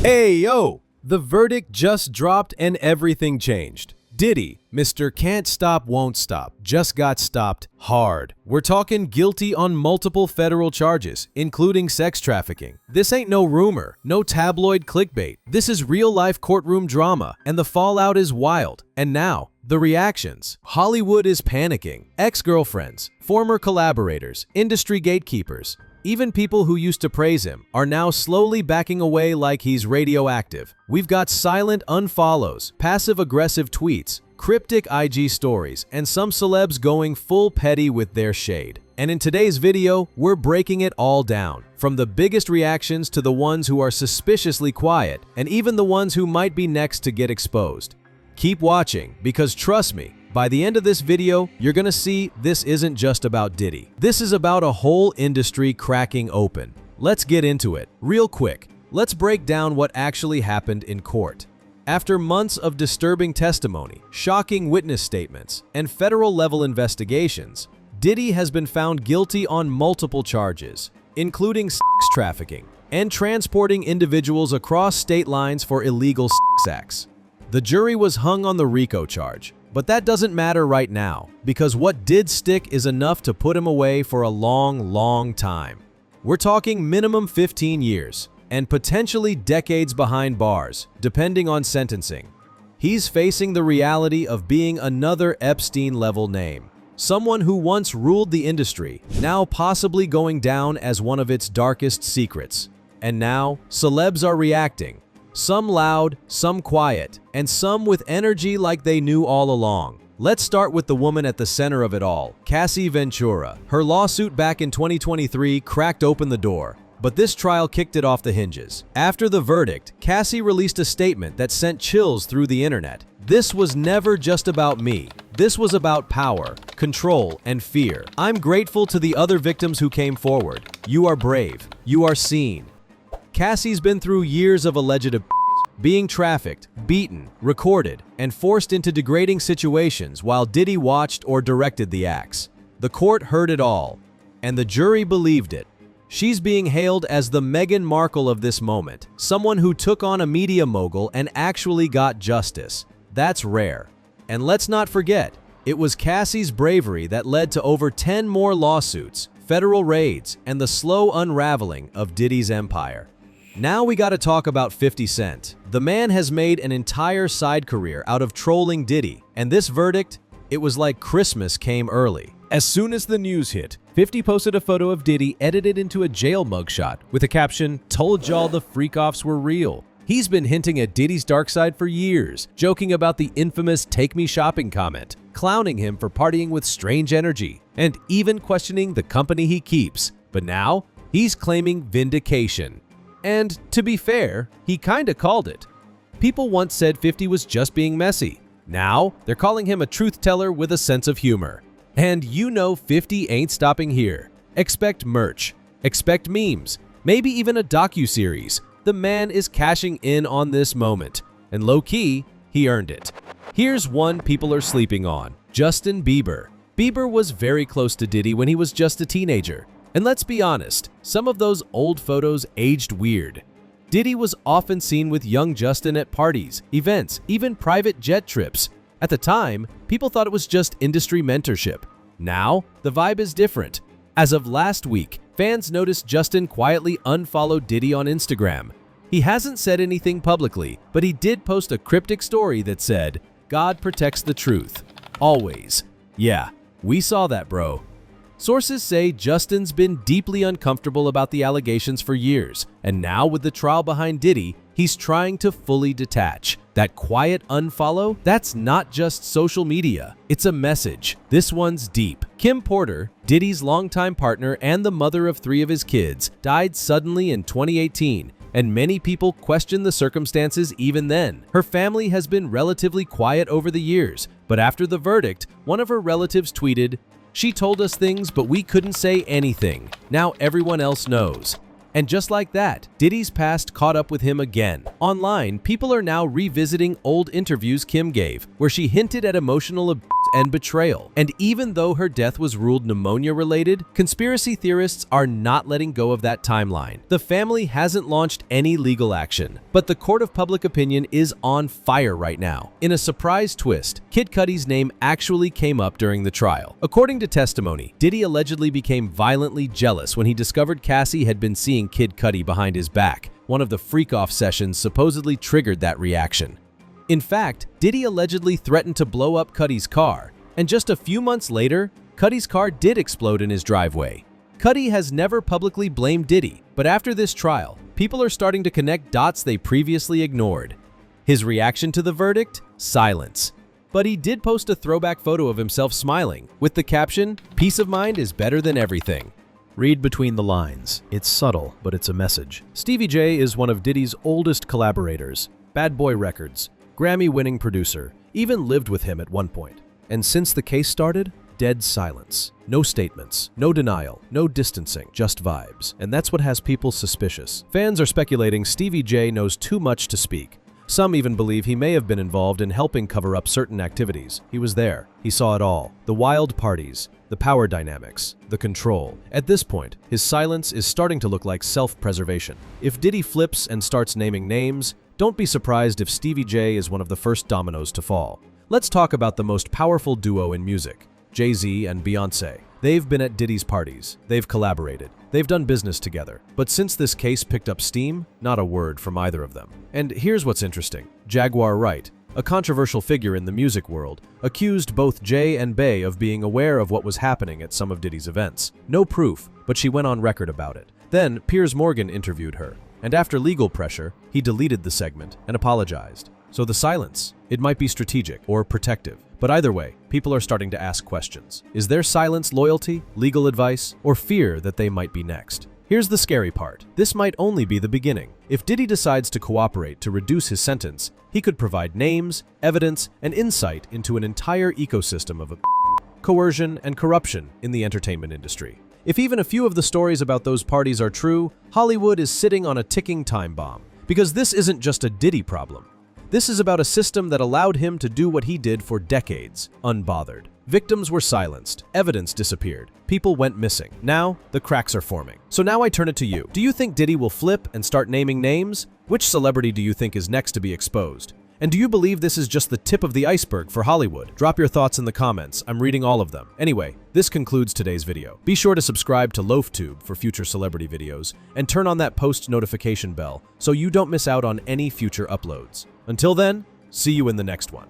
Hey, yo! The verdict just dropped and everything changed. Diddy, Mr. Can't Stop, Won't Stop, just got stopped hard. We're talking guilty on multiple federal charges, including sex trafficking. This ain't no rumor, no tabloid clickbait. This is real-life courtroom drama, and the fallout is wild. And now, the reactions. Hollywood is panicking. Ex-girlfriends, former collaborators, industry gatekeepers, even people who used to praise him are now slowly backing away like he's radioactive. We've got silent unfollows, passive-aggressive tweets, cryptic IG stories, and some celebs going full petty with their shade. And in today's video, we're breaking it all down, from the biggest reactions to the ones who are suspiciously quiet, and even the ones who might be next to get exposed. Keep watching, because trust me, by the end of this video, you're gonna see this isn't just about Diddy. This is about a whole industry cracking open. Let's get into it. Real quick, let's break down what actually happened in court. After months of disturbing testimony, shocking witness statements, and federal-level investigations, Diddy has been found guilty on multiple charges, including sex trafficking and transporting individuals across state lines for illegal sex acts. The jury was hung on the RICO charge, but that doesn't matter right now, because what did stick is enough to put him away for a long time. We're talking minimum 15 years, and potentially decades behind bars, depending on sentencing. He's facing the reality of being another Epstein-level name, someone who once ruled the industry, now possibly going down as one of its darkest secrets. And now, celebs are reacting. Some loud, some quiet, and some with energy like they knew all along. Let's start with the woman at the center of it all, Cassie Ventura. Her lawsuit back in 2023 cracked open the door, but this trial kicked it off the hinges. After the verdict, Cassie released a statement that sent chills through the internet. This was never just about me. This was about power, control, and fear. I'm grateful to the other victims who came forward. You are brave. You are seen. Cassie's been through years of alleged abuse, being trafficked, beaten, recorded, and forced into degrading situations while Diddy watched or directed the acts. The court heard it all, and the jury believed it. She's being hailed as the Meghan Markle of this moment, someone who took on a media mogul and actually got justice. That's rare. And let's not forget, it was Cassie's bravery that led to over 10 more lawsuits, federal raids, and the slow unraveling of Diddy's empire. Now we gotta talk about 50 Cent. The man has made an entire side career out of trolling Diddy, and this verdict, it was like Christmas came early. As soon as the news hit, 50 posted a photo of Diddy edited into a jail mugshot with a caption, "Told y'all the freak-offs were real." He's been hinting at Diddy's dark side for years, joking about the infamous "take me shopping" comment, clowning him for partying with strange energy, and even questioning the company he keeps. But now, he's claiming vindication. And to be fair, he kinda called it. People once said 50 was just being messy. Now, they're calling him a truth teller with a sense of humor. And you know 50 ain't stopping here. Expect merch, expect memes, maybe even a docu-series. The man is cashing in on this moment, and low-key, he earned it. Here's one people are sleeping on, Justin Bieber. Bieber was very close to Diddy when he was just a teenager. And let's be honest, some of those old photos aged weird. Diddy was often seen with young Justin at parties, events, even private jet trips. At the time, people thought it was just industry mentorship. Now, the vibe is different. As of last week, fans noticed Justin quietly unfollowed Diddy on Instagram. He hasn't said anything publicly, but he did post a cryptic story that said, "God protects the truth. Always." Yeah, we saw that, bro. Sources say Justin's been deeply uncomfortable about the allegations for years, and now with the trial behind Diddy, he's trying to fully detach. That quiet unfollow, that's not just social media, it's a message. This one's deep. Kim Porter, Diddy's longtime partner and the mother of 3 of his kids, died suddenly in 2018, and many people question the circumstances even then. Her family has been relatively quiet over the years, but after the verdict, one of her relatives tweeted, "She told us things, but we couldn't say anything. Now everyone else knows." And just like that, Diddy's past caught up with him again. Online, people are now revisiting old interviews Kim gave, where she hinted at emotional abuse and betrayal. And even though her death was ruled pneumonia-related, conspiracy theorists are not letting go of that timeline. The family hasn't launched any legal action, but the court of public opinion is on fire right now. In a surprise twist, Kid Cudi's name actually came up during the trial. According to testimony, Diddy allegedly became violently jealous when he discovered Cassie had been seeing Kid Cudi behind his back. One of the freak-off sessions supposedly triggered that reaction. In fact, Diddy allegedly threatened to blow up Cudi's car, and just a few months later, Cudi's car did explode in his driveway. Cudi has never publicly blamed Diddy, but after this trial, people are starting to connect dots they previously ignored. His reaction to the verdict? Silence. But he did post a throwback photo of himself smiling, with the caption, "Peace of mind is better than everything." Read between the lines. It's subtle, but it's a message. Stevie J is one of Diddy's oldest collaborators. Bad Boy Records, Grammy-winning producer, even lived with him at one point. And since the case started, dead silence. No statements, no denial, no distancing, just vibes. And that's what has people suspicious. Fans are speculating Stevie J knows too much to speak. Some even believe he may have been involved in helping cover up certain activities. He was there. He saw it all. The wild parties, the power dynamics, the control. At this point, his silence is starting to look like self-preservation. If Diddy flips and starts naming names, don't be surprised if Stevie J is one of the first dominoes to fall. Let's talk about the most powerful duo in music, JayZ and Beyonce. They've been at Diddy's parties. They've collaborated. They've done business together. But since this case picked up steam, not a word from either of them. And here's what's interesting. Jaguar Wright, a controversial figure in the music world, accused both Jay and Bey of being aware of what was happening at some of Diddy's events. No proof, but she went on record about it. Then, Piers Morgan interviewed her, and after legal pressure, he deleted the segment and apologized. So the silence, it might be strategic or protective. But either way, people are starting to ask questions. Is their silence loyalty, legal advice, or fear that they might be next? Here's the scary part. This might only be the beginning. If Diddy decides to cooperate to reduce his sentence, he could provide names, evidence, and insight into an entire ecosystem of coercion and corruption in the entertainment industry. If even a few of the stories about those parties are true, Hollywood is sitting on a ticking time bomb. Because this isn't just a Diddy problem. This is about a system that allowed him to do what he did for decades, unbothered. Victims were silenced, evidence disappeared, people went missing. Now, the cracks are forming. So now I turn it to you. Do you think Diddy will flip and start naming names? Which celebrity do you think is next to be exposed? And do you believe this is just the tip of the iceberg for Hollywood? Drop your thoughts in the comments. I'm reading all of them. Anyway, this concludes today's video. Be sure to subscribe to LoafTube for future celebrity videos and turn on that post notification bell so you don't miss out on any future uploads. Until then, see you in the next one.